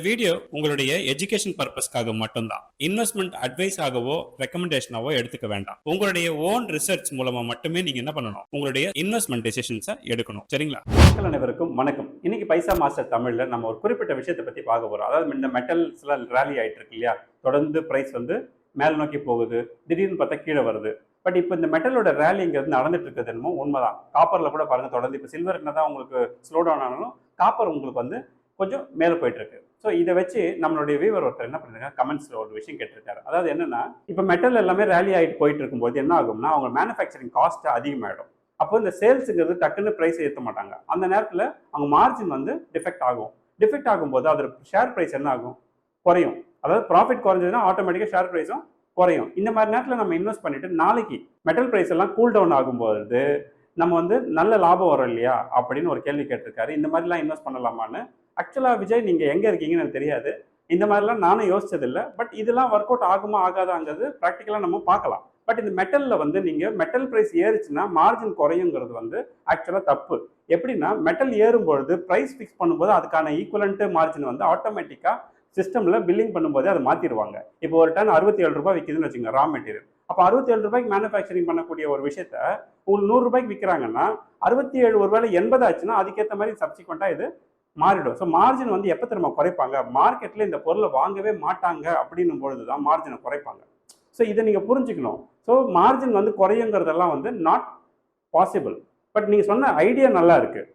Video உங்களுடைய education பர்பஸ்க்காக மட்டும்தான். இன்வெஸ்ட்மெண்ட் அட்வைஸ் ஆகவோ ரெக்கமெண்டேஷனாவோ எடுத்துக்க வேண்டாம். உங்களுடைய ஓன் ரிசர்ச் மூலமா மட்டுமே நீங்க என்ன பண்ணணும், உங்களுடைய இன்வெஸ்ட்மெண்ட் டெசிஷன்ஸை எடுக்கணும். சரிங்களா? மக்கள் அனைவருக்கும் வணக்கம். இன்னைக்கு பைசா மாஸ்டர் தமிழ்ல நம்ம ஒரு குறிப்பிட்ட விஷயத்தை பத்தி பார்க்க போறோம். அதாவது இந்த மெட்டல்ஸ்ல ரேலி ஆயிட்டு இருக்கு இல்லையா, தொடர்ந்து பிரைஸ் வந்து மேல் நோக்கி போகுது, திடீர்னு பார்த்தா கீழே வருது. பட் இப்போ இந்த மெட்டலோட ரேலிங்கிறது நடந்துட்டு இருக்கிறது என்னமோ உண்மைதான். காப்பர்ல கூட பாருங்க, தொடர்ந்து இப்போ சில்வர் என்னதான் உங்களுக்கு ஸ்லோ டவுன் ஆனாலும் காப்பர் உங்களுக்கு வந்து கொஞ்சம் மேலே போயிட்டு இருக்கு. ஸோ இதை வச்சு நம்மளுடைய வியூவர் ஒருத்தர் என்ன பண்ணிருக்காங்க, கமெண்ட்ஸ்ல ஒரு விஷயம் கேட்டிருக்காரு. அதாவது என்னன்னா, இப்போ மெட்டல் எல்லாமே ரேலி ஆகிட்டு போயிட்டு இருக்கும்போது என்ன ஆகும்னா, அவங்க மேனுஃபேக்சரிங் காஸ்ட் அதிகமாகிடும். அப்போ இந்த சேல்ஸுங்கிறது டக்குன்னு ப்ரைஸ் ஏற்ற மாட்டாங்க. அந்த நேரத்தில் அவங்க மார்ஜின் வந்து டிஃபெக்ட் ஆகும். டிஃபெக்ட் ஆகும்போது அதோட ஷேர் ப்ரைஸ் என்ன ஆகும், குறையும். அதாவது ப்ராஃபிட் குறைஞ்சதுன்னா ஆட்டோமேட்டிக்காக ஷேர் ப்ரைஸும் குறையும். இந்த மாதிரி நேரத்தில் நம்ம இன்வெஸ்ட் பண்ணிட்டு நாளைக்கு மெட்டல் ப்ரைஸ் எல்லாம் கூல் டவுன் ஆகும்போது நம்ம வந்து நல்ல லாபம் வரும் இல்லையா அப்படின்னு ஒரு கேள்வி கேட்டிருக்காரு. இந்த மாதிரிலாம் இன்வெஸ்ட் பண்ணலாமான்னு. ஆக்சுவலாக விஜய், நீங்கள் எங்கே இருக்கீங்கன்னு எனக்கு தெரியாது. இந்த மாதிரிலாம் நானும் யோசிச்சதில்லை. பட் இதெல்லாம் ஒர்க் அவுட் ஆகுமா ஆகாதாங்கிறது ப்ராக்டிக்கலாக நம்ம பார்க்கலாம். பட் இந்த மெட்டலில் வந்து நீங்கள் மெட்டல் ப்ரைஸ் ஏறுச்சுன்னா மார்ஜின் குறையுங்கிறது வந்து ஆக்சுவலாக தப்பு. எப்படின்னா, மெட்டல் ஏறும்பொழுது ப்ரைஸ் ஃபிக்ஸ் பண்ணும்போது அதுக்கான ஈக்குவலண்ட் மார்ஜின் வந்து ஆட்டோமேட்டிக்காக சிஸ்டமில் பில்லிங் பண்ணும்போதே அதை மாற்றிடுவாங்க. இப்போ ஒரு டன் 67 ரூபாய் விற்கிதுன்னு வச்சுக்கோங்க, ரா மெட்டீரியல். அப்போ 67 ரூபாய்க்கு மேனுஃபேக்சரிங் பண்ணக்கூடிய ஒரு விஷயத்த உங்களுக்கு 100 ரூபாய்க்கு விற்கிறாங்கன்னா 67 ஒரு வேலை 80 ஆச்சுன்னா அதுக்கேற்ற மாதிரி சப்சிக்வெண்ட்டாக இது மாறிடும். ஸோ மார்ஜின் வந்து எப்போ திரும்ப குறைப்பாங்க, மார்க்கெட்டில் இந்த பொருளை வாங்கவே மாட்டாங்க அப்படின்னும் பொழுது தான் மார்ஜினை குறைப்பாங்க. ஸோ இதை நீங்கள் புரிஞ்சுக்கணும். ஸோ மார்ஜின் வந்து குறையுங்கிறதெல்லாம் வந்து நாட் பாசிபிள். பட் நீங்கள் சொன்ன ஐடியா நல்லா இருக்குது.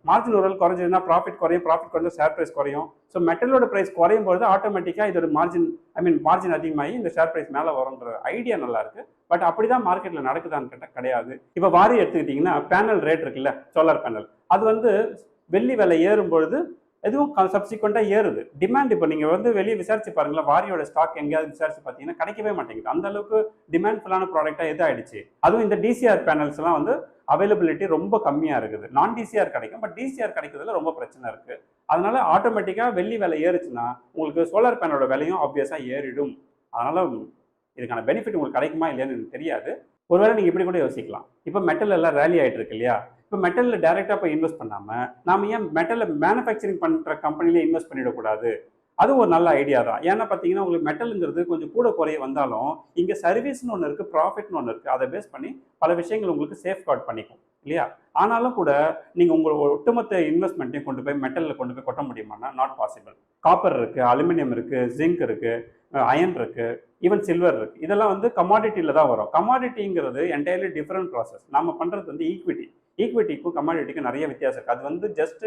மார்ஜின் ஒரு குறைஞ்சதுன்னா ப்ராஃபிட் குறையும், ப்ராஃபிட் குறைஞ்சா ஷேர் ப்ரைஸ் குறையும். ஸோ மெட்டலோட ப்ரைஸ் குறையும் பொழுது ஆட்டோமேட்டிக்காக இதோட மார்ஜின் அதிகமாகி இந்த ஷேர் ப்ரைஸ் மேலே வரும்ன்ற ஐடியா நல்லா இருக்கு. பட் அப்படிதான் மார்க்கெட்டில் நடக்குதான்னு கேட்டால் கிடையாது. இப்போ வாரி எடுத்துக்கிட்டிங்கன்னா, பேனல் ரேட் இருக்குல்ல, சோலார் பேனல், அது வந்து வெள்ளி விலை ஏறும் பொழுது எதுவும் சப்சிக்வெண்ட்டாக ஏறுது. டிமாண்ட் இப்போ நீங்கள் வந்து வெளியே விசாரிச்சு பாருங்களா, வாரியோட ஸ்டாக் எங்கேயாவது விசாரிச்சு பார்த்தீங்கன்னா கிடைக்கவே மாட்டேங்குது. அந்த அளவுக்கு டிமாண்ட்ஃபுல்லான ப்ராடக்டாக எது ஆயிடுச்சு. அதுவும் இந்த டிசிஆர் பேனல்ஸ் எல்லாம் வந்து அவைலபிலிட்டி ரொம்ப கம்மியாக இருக்குது. நான் டிசிஆர் கிடைக்கும், பட் டிசிஆர் கிடைக்கிறதுல ரொம்ப பிரச்சனை இருக்கு. அதனால ஆட்டோமேட்டிக்காக வெள்ளி விலை ஏறுச்சுன்னா உங்களுக்கு சோலார் பேனலோட விலையும் ஆப்வியஸாக ஏறிடும். அதனால இதுக்கான பெனிஃபிட் உங்களுக்கு கிடைக்குமா இல்லையான்னு எனக்கு தெரியாது. ஒருவேளை நீங்கள் இப்படி கூட யோசிக்கலாம், இப்போ மெட்டல் எல்லாம் ரேலி ஆகிட்டு இருக்கு இல்லையா, இப்போ மெட்டலில் டைரெக்டாக போய் இன்வெஸ்ட் பண்ணாமல் நாம் ஏன் மெட்டலில் மேனுஃபேக்சரிங் பண்ணுற கம்பெனிலே இன்வெஸ்ட் பண்ணிடக்கூடாது? அது ஒரு நல்ல ஐடியா தான். ஏன்னா பார்த்தீங்கன்னா, உங்களுக்கு மெட்டலுங்கிறது கொஞ்சம் கூட குறைய வந்தாலும் இங்கே சர்வீஸ்னு ஒன்று இருக்குது, ப்ராஃபிட்னு ஒன்று இருக்குது. அதை பேஸ் பண்ணி பல விஷயங்கள் உங்களுக்கு சேஃப்கார்ட் பண்ணிக்கும் இல்லையா. ஆனாலும் கூட நீங்கள் உங்கள் ஒட்டுமொத்த இன்வெஸ்ட்மெண்ட்டையும் கொண்டு போய் மெட்டலில் கொண்டு போய் கொட்ட முடியுமானா நாட் பாசிபிள். காப்பர் இருக்குது, அலுமினியம் இருக்குது, ஜிங்க் இருக்குது, அயன் இருக்குது, ஈவன் சில்வர் இருக்குது. இதெல்லாம் வந்து கமாடிட்டியில் தான் வரும். கமாடிட்டிங்கிறது என்டையர்லி டிஃப்ரெண்ட் ப்ராசஸ். நம்ம பண்ணுறது வந்து ஈக்விட்டிக்கும் கமாடிட்டிக்கும் நிறைய வித்தியாசம் இருக்குது. அது வந்து ஜஸ்ட்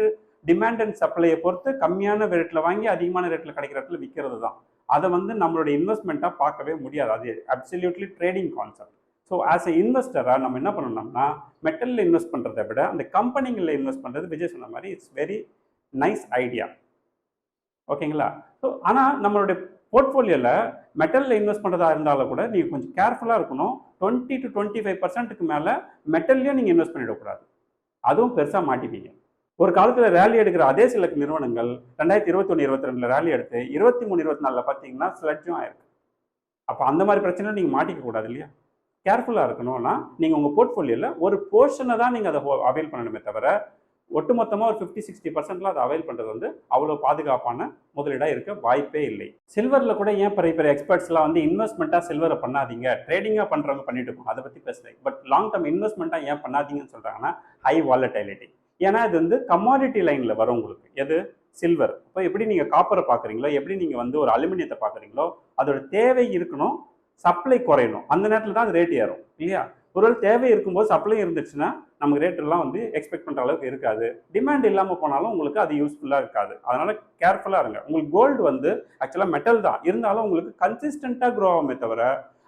டிமாண்ட் அண்ட் சப்ளையை பொறுத்து கம்மியான ரேட்டில் வாங்கி அதிகமான ரேட்டில் கிடைக்கிற இடத்துல விற்கிறது தான். அதை வந்து நம்மளுடைய இன்வெஸ்ட்மெண்ட்டாக பார்க்கவே முடியாது. அது absolutely trading concept. So as a இன்வெஸ்டராக நம்ம என்ன பண்ணணும்னா, மெட்டலில் இன்வெஸ்ட் பண்ணுறதை விட அந்த கம்பெனிகளில் இன்வெஸ்ட் பண்ணுறது விஜய் சொன்ன மாதிரி இட்ஸ் வெரி நைஸ் ஐடியா. ஓகேங்களா? ஸோ ஆனால் நம்மளுடைய போர்ட்ஃபோலியோவில் மெட்டலில் இன்வெஸ்ட் பண்ணுறதா இருந்தாலும் கூட நீங்கள் கொஞ்சம் கேர்ஃபுல்லாக இருக்கணும். 20 to 25% மேலே மெட்டல்லையும் நீங்கள் இன்வெஸ்ட் பண்ணிடக்கூடாது. அதுவும் பெருசாக மாட்டிப்பீங்க. ஒரு காலத்தில் ரேலி எடுக்கிற அதே சில நிறுவனங்கள் 2021-22 ரேலி எடுத்து 23-24 பார்த்தீங்கன்னா ஸ்லட்ஜும் ஆயிருக்கு. அப்போ அந்த மாதிரி பிரச்சனை நீங்கள் மாட்டிக்க கூடாது இல்லையா. கேர்ஃபுல்லாக இருக்கணும்னா நீங்கள் உங்கள் போர்ட்ஃபோலியோவில் ஒரு போர்ஷனை தான் நீங்கள் அதை அவைல் பண்ணணுமே தவிர ஒட்டுமொத்தமாக ஒரு 50-60% அதை அவைல் பண்ணுறது வந்து அவ்வளோ பாதுகாப்பான முதலீடாக இருக்க வாய்ப்பே இல்லை. சில்வரில் கூட ஏன் பெரிய பெரிய எக்ஸ்பர்ட்ஸ்லாம் வந்து இன்வெஸ்ட்மெண்ட்டாக சில்வரை பண்ணாதீங்க, ட்ரேடிங்காக பண்ணுறவங்க பண்ணிட்டு இருக்கோம், அதை பற்றி பேசுகிறேன். பட் லாங் டேர்ம் இன்வெஸ்ட்மெண்ட்டாக ஏன் பண்ணாதீங்கன்னு சொல்கிறாங்கன்னா, ஹை வாலடைலிட்டி. ஏன்னா இது வந்து கமாடிட்டி லைனில் வரும் உங்களுக்கு. எது? சில்வர். இப்போ எப்படி நீங்கள் காப்பரை பார்க்குறீங்களோ, எப்படி நீங்கள் வந்து ஒரு அலுமினியத்தை பார்க்குறீங்களோ, அதோட தேவை இருக்கணும், சப்ளை குறையணும். அந்த நேரத்தில் தான் அது ரேட் ஏறும் இல்லையா. ஒருவேளை தேவை இருக்கும்போது சப்ளை இருந்துச்சுன்னா நமக்கு ரேட்டெல்லாம் வந்து எக்ஸ்பெக்ட் பண்ணுற அளவுக்கு இருக்காது. டிமாண்ட் இல்லாமல் போனாலும் உங்களுக்கு அது யூஸ்ஃபுல்லாக இருக்காது. அதனால கேர்ஃபுல்லாக இருங்க. உங்களுக்கு கோல்டு வந்து ஆக்சுவலாக மெட்டல் தான் இருந்தாலும் உங்களுக்கு கன்சிஸ்டண்ட்டாக க்ரோ ஆகுமே தவிர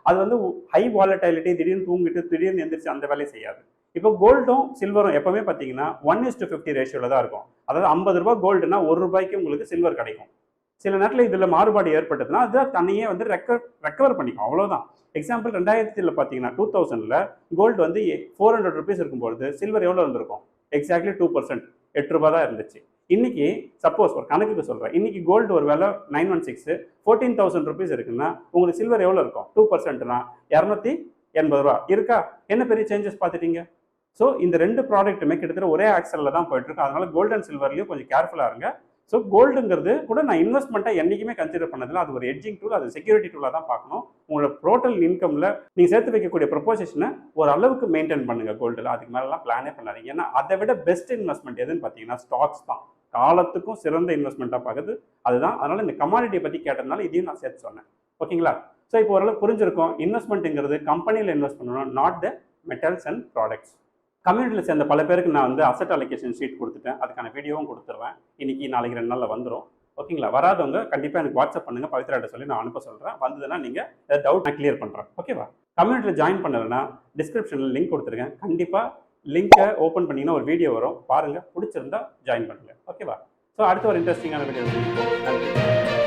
அது வந்து ஹை வாலடைலிட்டி, திடீர்னு தூங்கிட்டு திடீர்னு எந்திரிச்சு அந்த வேலையை செய்யாது. இப்போ கோல்டும் சில்வரும் எப்பவுமே பார்த்தீங்கன்னா 1:50 ரேஷியோவில் தான் இருக்கும். அதாவது 50 ரூபாய் கோல்டுனா 1 ரூபாய்க்கு உங்களுக்கு சில்வர் கிடைக்கும். சில நேரத்தில் இதில் மாறுபாடு ஏற்பட்டதுன்னா அது தனியே வந்து ரெக்கவர் பண்ணிக்கும், அவ்வளோதான். எக்ஸாம்பிள் 2000 பார்த்தீங்கன்னா 2000 கோல்டு வந்து 400 ருபீஸ் இருக்கும்பொழுது சில்வர் எவ்வளோ இருந்திருக்கும்? எக்ஸாக்ட்லி 2%, 8 ரூபாய் தான் இருந்துச்சு. இன்னைக்கு சப்போஸ் ஒரு கணக்குக்கு சொல்கிறேன், இன்னைக்கு கோல்டு ஒரு வேலை 916 14,000 ருபீஸ் இருக்குன்னா உங்களுக்கு சில்வர் எவ்வளோ இருக்கும்? 2%னா 280 ரூபா இருக்கா? என்ன பெரிய சேஞ்சஸ் பார்த்துட்டீங்க? ஸோ இந்த ரெண்டு ப்ராடக்ட்டுமே கிட்டத்தட்ட ஒரே ஆக்சலில் தான் போயிட்டு இருக்கு. அதனால கோல்டு அண்ட் சில்வர்லையும் கொஞ்சம் கேர்ஃபுல்லாக இருங்க. ஸோ கோல்டுங்கிறது கூட நான் இன்வெஸ்ட்மெண்ட்டாக என்றைக்குமே கன்சிடர் பண்ணதில்லை. அது ஒரு எட்ஜிங் டூல், அது செக்யூரிட்டி டூலாக தான் பார்க்கணும். உங்களோட டோட்டல் இன்கமில் நீங்கள் சேர்த்து வைக்கக்கூடிய ப்ரொபோசிஷனை ஒரு அளவுக்கு மெயின்டைன் பண்ணுங்கள் கோல்டில். அதுக்கு மேலெலாம் பிளானே பண்ணாதீங்க. ஏன்னா அதை விட பெஸ்ட் இன்வெஸ்ட்மெண்ட் எதுன்னு பார்த்தீங்கன்னா ஸ்டாக்ஸ் தான். காலத்துக்கும் சிறந்த இன்வெஸ்ட்மெண்ட்டாக பார்க்குது அதுதான். அதனால் இந்த கமாடிட்டியை பற்றி கேட்டதுனால இதையும் நான் சேர்த்து சொன்னேன். ஓகேங்களா? ஸோ இப்போ ஓரளவு புரிஞ்சிருக்கும். இன்வெஸ்ட்மெண்ட்டுங்கிறது கம்பெனியில் இன்வெஸ்ட் பண்ணணும், not the metals and products. கம்யூனிட்டியில் சேர்ந்த பல பேருக்கு நான் வந்து அசட் அலோகேஷன் ஷீட் கொடுத்துட்டேன். அதுக்கான வீடியோவும் கொடுத்துருவேன். இன்னைக்கு நாளைக்கு 2 நாளில் வந்துடும். ஓகேங்களா? வராதவங்க கண்டிப்பாக எனக்கு வாட்ஸ்அப் பண்ணுங்கள், பவித்ராட்ட சொல்லி நான் அனுப்ப சொல்கிறேன். வந்ததுன்னா நீங்கள் ஏதாவது டவுட் நான் கிளியர் பண்ணுறேன். ஓகேவா? கம்யூனிட்டியில் ஜாயின் பண்ணலைன்னா டிஸ்கிரிப்ஷனில் லிங்க் கொடுத்துருக்கேன். கண்டிப்பாக லிங்கை ஓப்பன் பண்ணிங்கன்னா ஒரு வீடியோ வரும், பாருங்கள். பிடிச்சிருந்தா ஜாயின் பண்ணுங்கள். ஓகேவா? ஸோ அடுத்த ஒரு இன்ட்ரெஸ்டிங்கான வீடியோ. நன்றி.